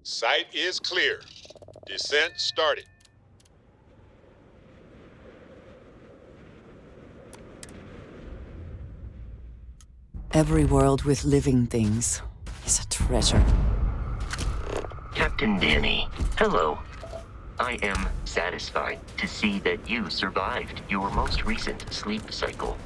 Site is clear. Descent started. Every world with living things is a treasure. Captain Danny, hello. I am satisfied to see that you survived your most recent sleep cycle.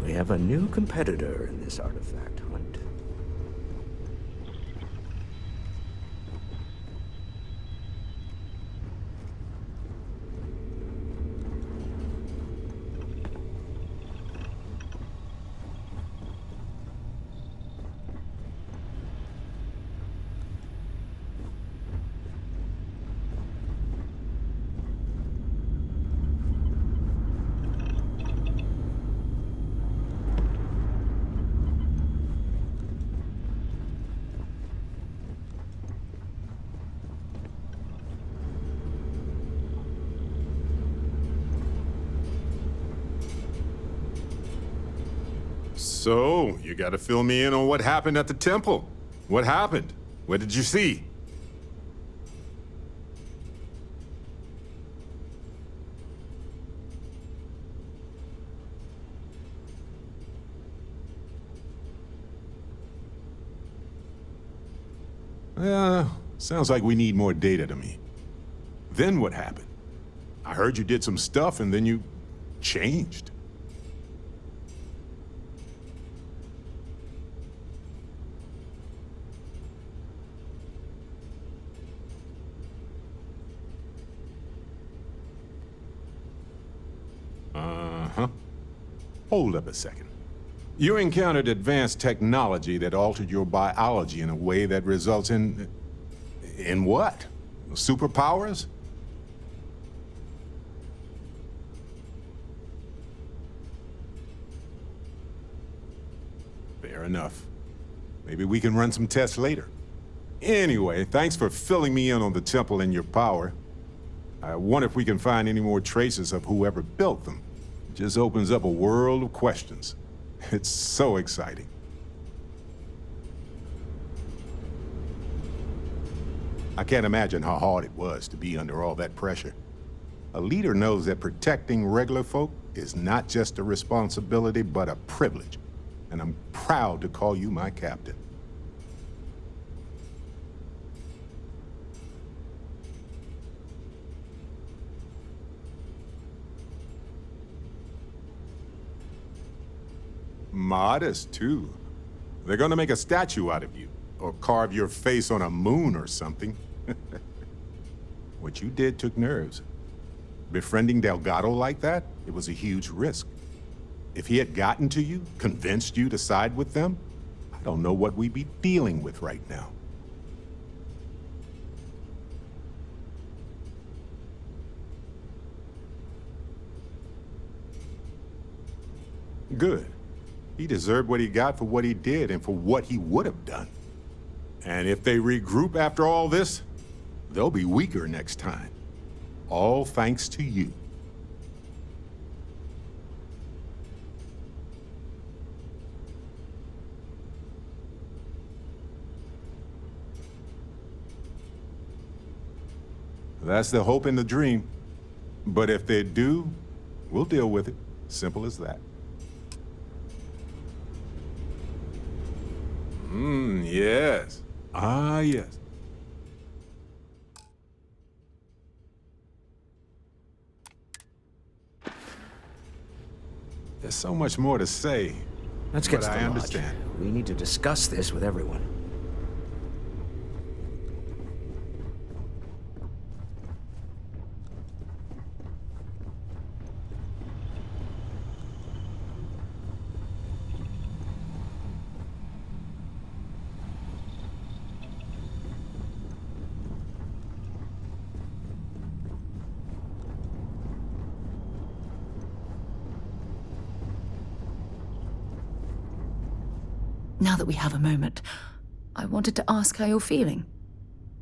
We have a new competitor in this artifact hunt. So, you gotta fill me in on what happened at the temple. What happened? What did you see? Sounds like we need more data to me. Then what happened? I heard you did some stuff and then you changed. Uh-huh. Hold up a second. You encountered advanced technology that altered your biology in a way that results in... In what? Superpowers? Fair enough. Maybe we can run some tests later. Anyway, thanks for filling me in on the temple and your power. I wonder if we can find any more traces of whoever built them. It just opens up a world of questions. It's so exciting. I can't imagine how hard it was to be under all that pressure. A leader knows that protecting regular folk is not just a responsibility, but a privilege. And I'm proud to call you my captain. Modest, too. They're gonna make a statue out of you, or carve your face on a moon or something. What you did took nerves. Befriending Delgado like that, it was a huge risk. If he had gotten to you, convinced you to side with them, I don't know what we'd be dealing with right now. Good. He deserved what he got for what he did and for what he would have done. And if they regroup after all this, they'll be weaker next time. All thanks to you. That's the hope and the dream. But if they do, we'll deal with it. Simple as that. Yes. Ah, yes. There's so much more to say. Let's get but to the I lodge. understand. We need to discuss this with everyone. Now that we have a moment, I wanted to ask how you're feeling.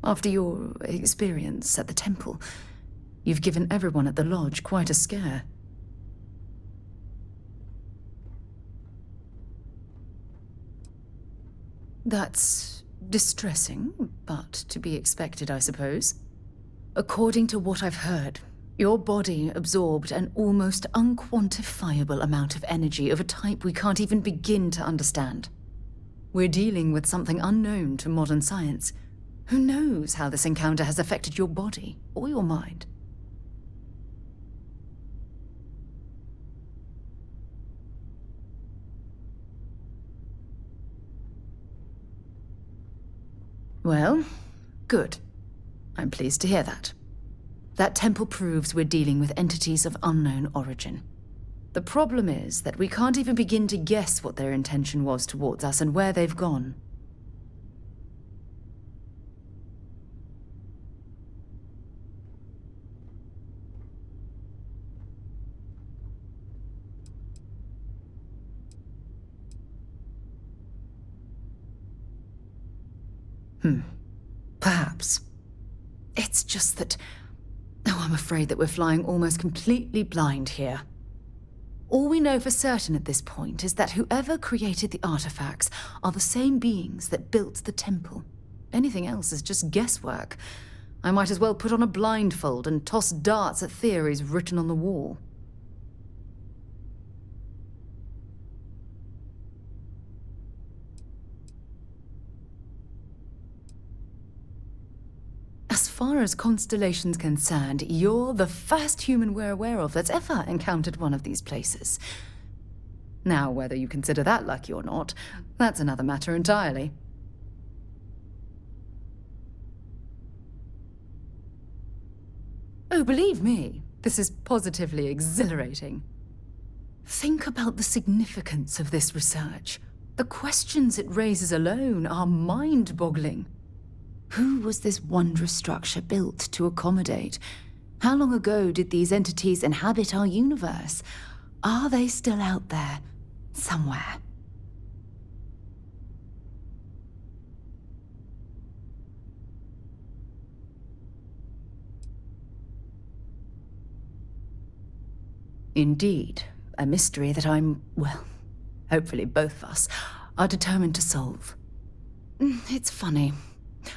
After your experience at the temple, you've given everyone at the lodge quite a scare. That's distressing, but to be expected, I suppose. According to what I've heard, your body absorbed an almost unquantifiable amount of energy of a type we can't even begin to understand. We're dealing with something unknown to modern science. Who knows how this encounter has affected your body or your mind? Well, good. I'm pleased to hear that. That temple proves we're dealing with entities of unknown origin. The problem is that we can't even begin to guess what their intention was towards us and where they've gone. Perhaps. It's just that... Oh, I'm afraid that we're flying almost completely blind here. All we know for certain at this point is that whoever created the artifacts are the same beings that built the temple. Anything else is just guesswork. I might as well put on a blindfold and toss darts at theories written on the wall. As far as Constellation's concerned, you're the first human we're aware of that's ever encountered one of these places. Now, whether you consider that lucky or not, that's another matter entirely. Oh, believe me, this is positively exhilarating. Think about the significance of this research. The questions it raises alone are mind-boggling. Who was this wondrous structure built to accommodate? How long ago did these entities inhabit our universe? Are they still out there, somewhere? Indeed, a mystery that well, hopefully both of us are determined to solve. It's funny.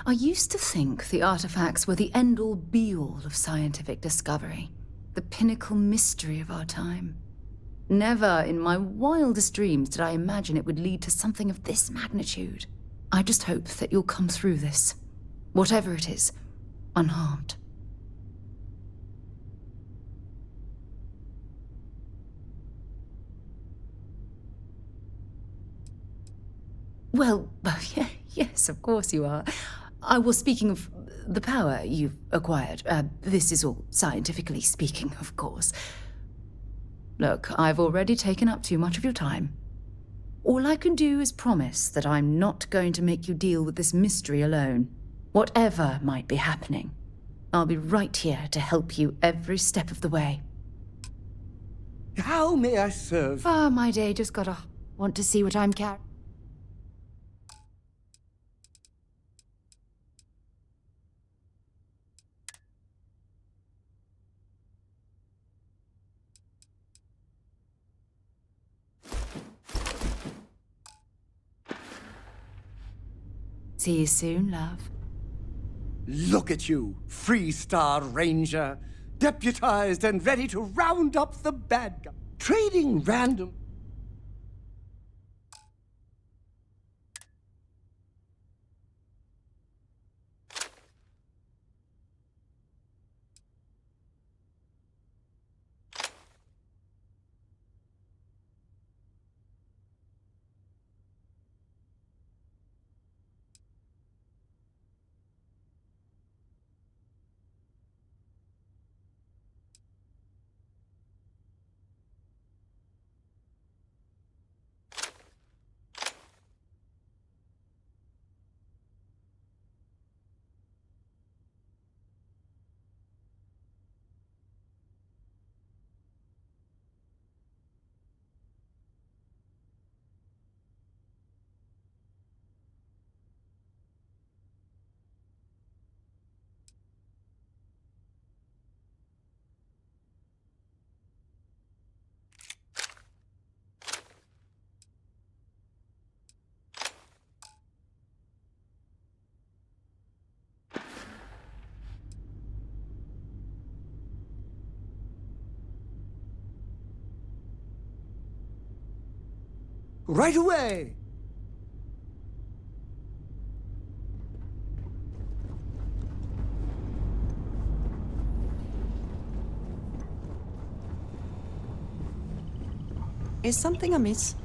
I used to think the artifacts were the end-all be-all of scientific discovery, the pinnacle mystery of our time. Never in my wildest dreams did I imagine it would lead to something of this magnitude. I just hope that you'll come through this, whatever it is, unharmed. Well, yes, of course you are. I was speaking of the power you've acquired. This is all scientifically speaking, of course. Look, I've already taken up too much of your time. All I can do is promise that I'm not going to make you deal with this mystery alone. Whatever might be happening, I'll be right here to help you every step of the way. How may I serve? Ah, my day, just gotta want to see what I'm carrying. See you soon, love. Look at you, Freestar Ranger, deputized and ready to round up the bad guy, trading random... right away. Is something amiss?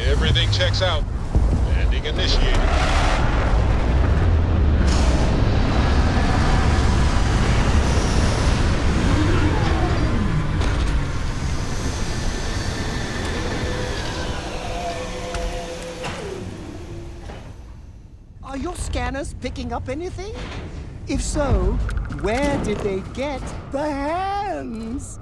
Everything checks out. Landing initiated. Are your scanners picking up anything? If so, where did they get the hands?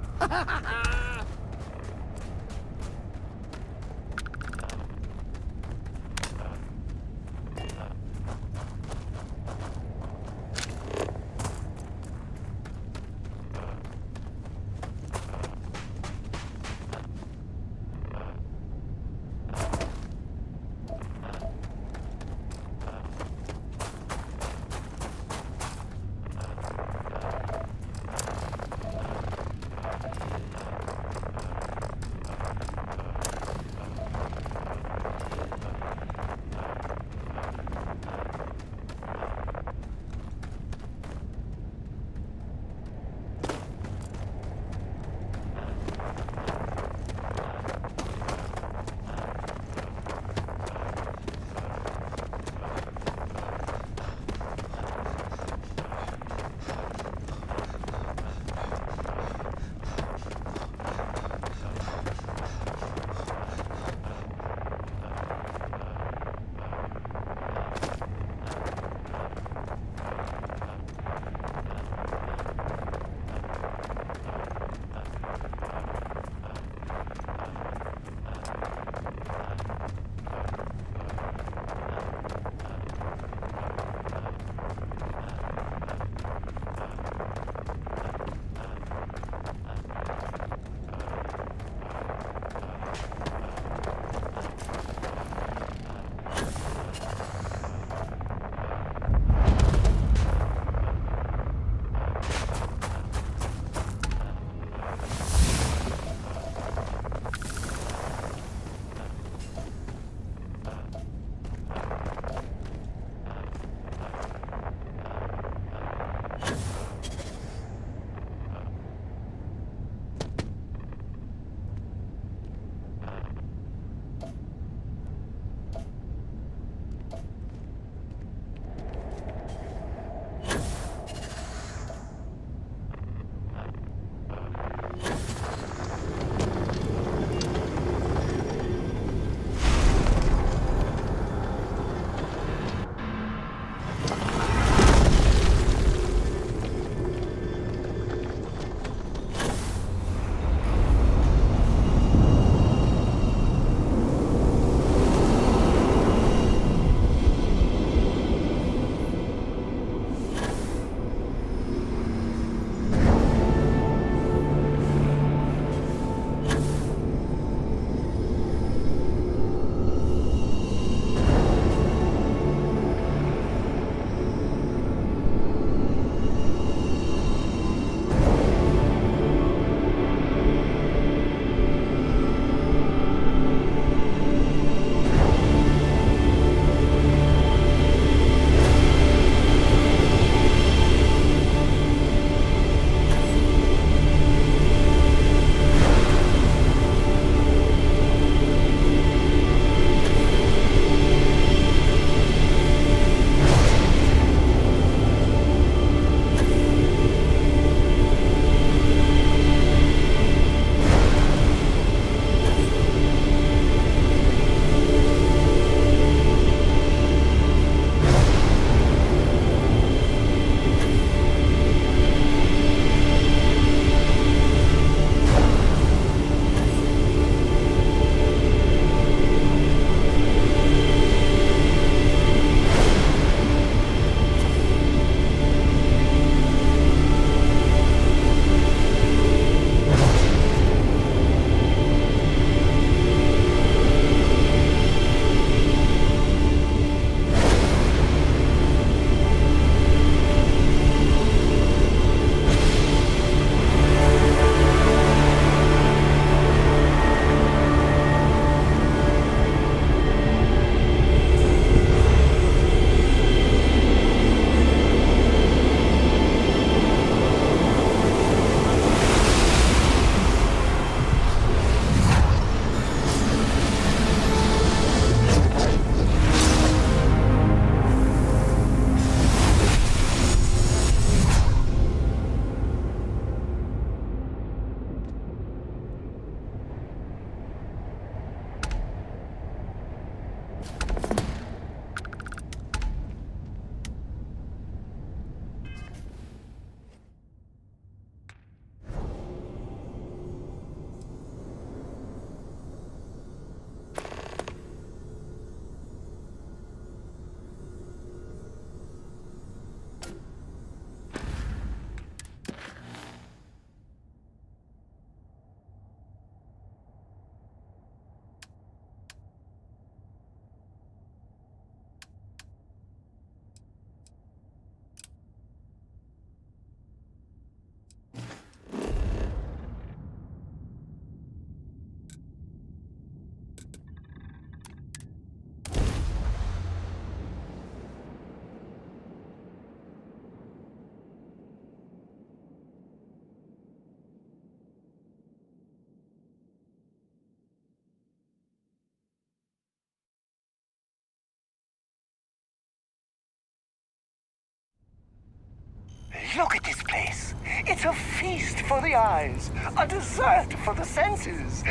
Look at this place. It's a feast for the eyes, a dessert for the senses.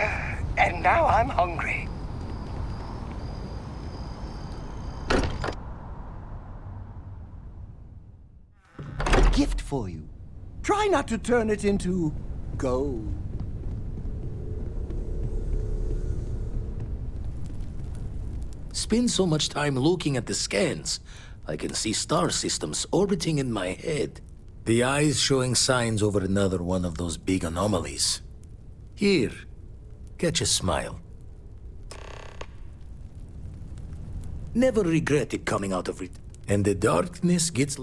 And now I'm hungry. Gift for you. Try not to turn it into gold. Spend so much time looking at the scans, I can see star systems orbiting in my head. The eyes showing signs over another one of those big anomalies. Here, catch a smile. Never regretted coming out of it. And the darkness gets...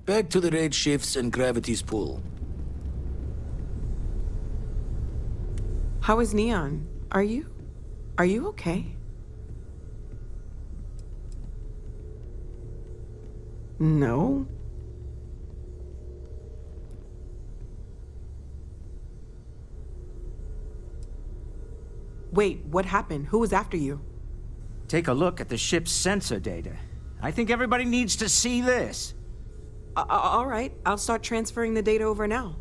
Back to the red shifts and gravity's pull. How is Neon? Are you okay? No? Wait, what happened? Who was after you? Take a look at the ship's sensor data. I think everybody needs to see this. All right, I'll start transferring the data over now.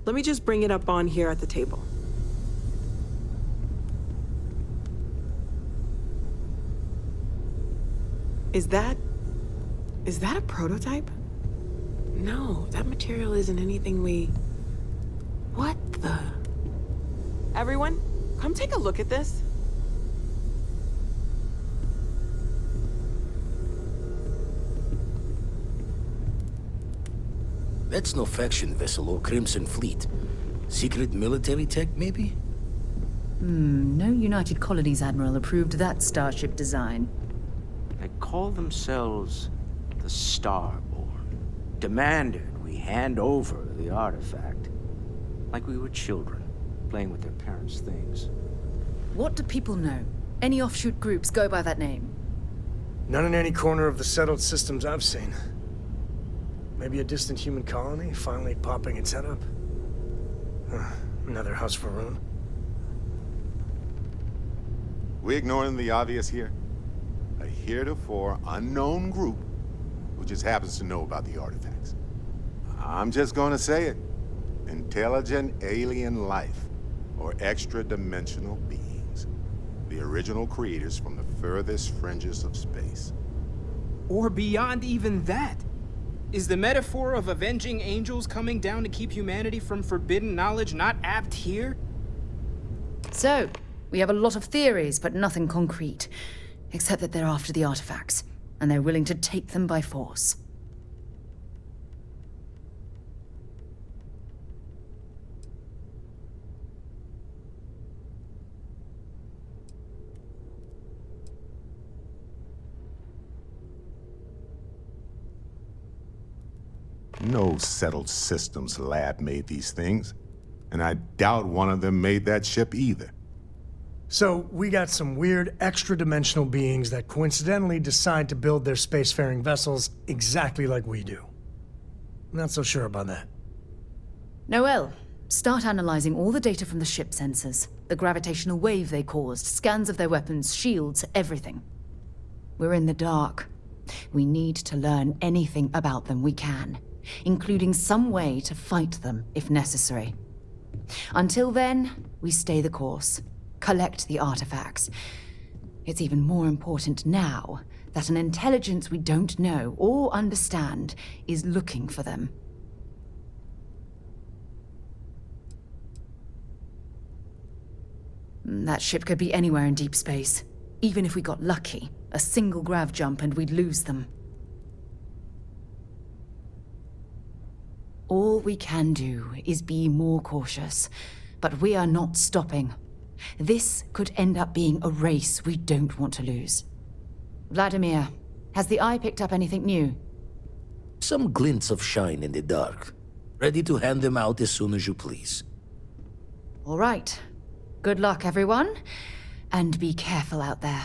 Let me just bring it up on here at the table. Is that a prototype? No, that material isn't anything we... What the... Everyone, come take a look at this. That's no faction vessel or Crimson Fleet. Secret military tech, maybe? No United Colonies Admiral approved that starship design. They call themselves the Starborn. Demanded we hand over the artifact. Like we were children, playing with their parents' things. What do people know? Any offshoot groups go by that name? None in any corner of the settled systems I've seen. Maybe a distant human colony finally popping its head up? Another house for Rune. We ignoring the obvious here? A heretofore unknown group who just happens to know about the artifacts. I'm just gonna say it. Intelligent alien life, or extra-dimensional beings. The original creators from the furthest fringes of space. Or beyond even that. Is the metaphor of avenging angels coming down to keep humanity from forbidden knowledge not apt here? So, we have a lot of theories, but nothing concrete. Except that they're after the artifacts, and they're willing to take them by force. No settled systems lab made these things, and I doubt one of them made that ship either. So, we got some weird extra-dimensional beings that coincidentally decide to build their spacefaring vessels exactly like we do. Not so sure about that. Noel, start analyzing all the data from the ship sensors. The gravitational wave they caused, scans of their weapons, shields, everything. We're in the dark. We need to learn anything about them we can, including some way to fight them if necessary. Until then, we stay the course. Collect the artifacts. It's even more important now that an intelligence we don't know or understand is looking for them. That ship could be anywhere in deep space. Even if we got lucky, a single grav jump and we'd lose them. All we can do is be more cautious, but we are not stopping. This could end up being a race we don't want to lose. Vladimir, has the Eye picked up anything new? Some glints of shine in the dark. Ready to hand them out as soon as you please. All right. Good luck, everyone. And be careful out there.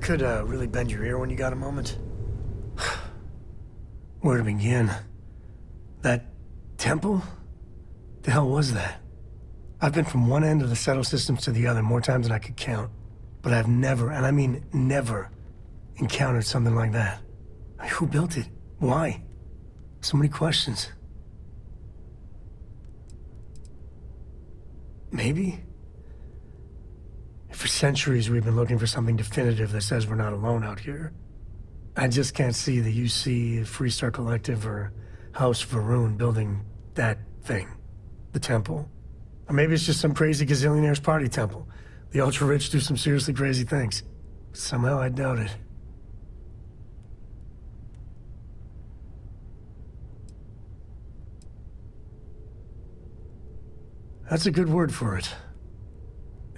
could really bend your ear when you got a moment. Where to begin? That temple? The hell was that? I've been from one end of the settle systems to the other more times than I could count. But I've never, and I mean never, encountered something like that. Who built it? Why? So many questions. Maybe? For centuries we've been looking for something definitive that says we're not alone out here. I just can't see the UC, Freestar Collective, or House Varun building that thing. The temple. Or maybe it's just some crazy gazillionaire's party temple. The ultra-rich do some seriously crazy things. Somehow I doubt it. That's a good word for it.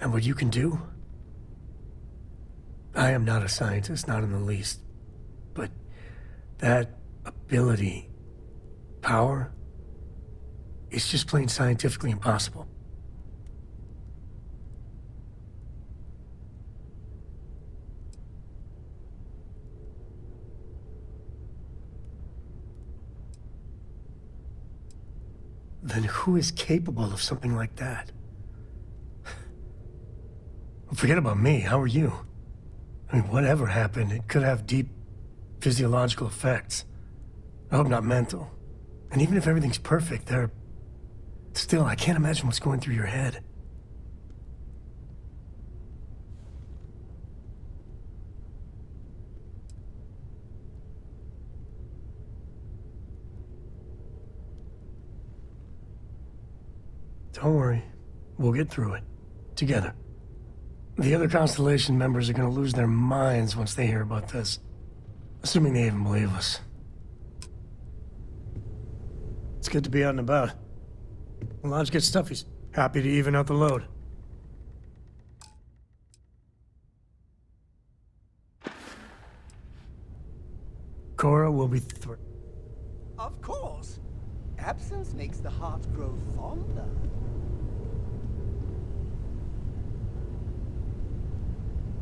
And what you can do? I am not a scientist, not in the least. But that ability, power, is just plain scientifically impossible. Then who is capable of something like that? Forget about me, how are you? I mean, whatever happened, it could have deep physiological effects. I hope not mental. And even if everything's perfect, still, I can't imagine what's going through your head. Don't worry. We'll get through it. Together. The other Constellation members are gonna lose their minds once they hear about this. Assuming they even believe us. It's good to be out and about. The lodge gets stuffies. Happy to even out the load. Cora will be Of course. Absence makes the heart grow fonder.